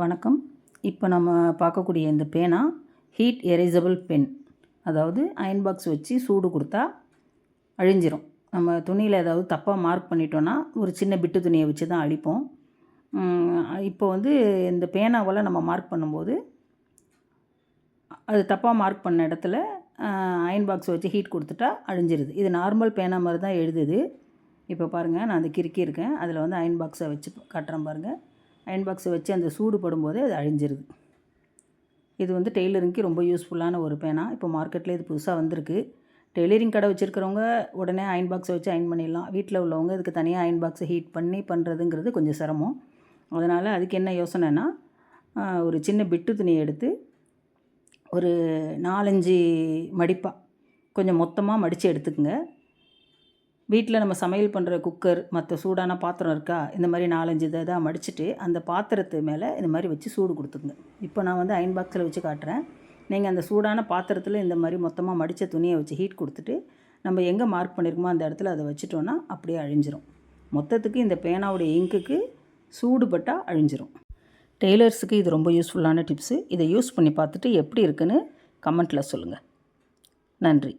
வணக்கம். இப்போ நம்ம பார்க்கக்கூடிய இந்த பேனா ஹீட் எரேசபிள் பென். அதாவது அயன் பாக்ஸ் வச்சு சூடு கொடுத்தா அழிஞ்சிரும். நம்ம துணியில் ஏதாவது தப்பாக மார்க் பண்ணிட்டோன்னா ஒரு சின்ன பிட்டு துணியை வச்சு தான் அழிப்போம். இப்போ இந்த பேனாவால் நம்ம மார்க் பண்ணும்போது அது தப்பாக மார்க் பண்ண இடத்துல அயன் பாக்ஸ் வச்சு ஹீட் கொடுத்துட்டா அழிஞ்சிருது. இது நார்மல் பேனா மாதிரி தான் எழுதுது. இப்போ பாருங்கள், நான் கிறுக்கியிருக்கேன். அதில் அயன் பாக்ஸை வச்சு காட்டுறேன் பாருங்கள். அயன் பாக்ஸை வச்சு அந்த சூடு படும்போது அது அழிஞ்சிருது. இது டெய்லரிங்க்கு ரொம்ப யூஸ்ஃபுல்லான ஒரு பேனா. இப்போ மார்க்கெட்டில் இது புதுசாக வந்திருக்கு. டெய்லரிங் கடை வச்சுருக்கிறவங்க உடனே அயன் பாக்ஸை வச்சு அயன் பண்ணிடலாம். வீட்டில் உள்ளவங்க இதுக்கு தனியாக அயன் பாக்ஸை ஹீட் பண்ணி பண்ணுறதுங்கிறது கொஞ்சம் சிரமம். அதனால் அதுக்கு என்ன யோசனைனா, ஒரு சின்ன பிட்டு துணியை எடுத்து ஒரு 4-5 மடிப்பாக கொஞ்சம் மொத்தமாக மடித்து எடுத்துக்குங்க. வீட்டில் நம்ம சமையல் பண்ணுற குக்கர், மற்ற சூடான பாத்திரம் இருக்கா, இந்த மாதிரி 4-5 இதாக மடிச்சுட்டு அந்த பாத்திரத்து மேலே இந்த மாதிரி வச்சு சூடு கொடுத்துக்குங்க. இப்போ நான் அயன் பாக்ஸில் வச்சு காட்டுறேன். நீங்கள் அந்த சூடான பாத்திரத்தில் இந்த மாதிரி மொத்தமாக மடித்த துணியை வச்சு ஹீட் கொடுத்துட்டு நம்ம எங்கே மார்க் பண்ணியிருக்கோமோ அந்த இடத்துல அதை வச்சுட்டோன்னா அப்படியே அழிஞ்சிரும். மொத்தத்துக்கு இந்த பேனாவுடைய இங்குக்கு சூடுபட்டால் அழிஞ்சிரும். டெய்லர்ஸுக்கு இது ரொம்ப யூஸ்ஃபுல்லான டிப்ஸு. இதை யூஸ் பண்ணி பார்த்துட்டு எப்படி இருக்குன்னு கமெண்ட்டில் சொல்லுங்கள். நன்றி.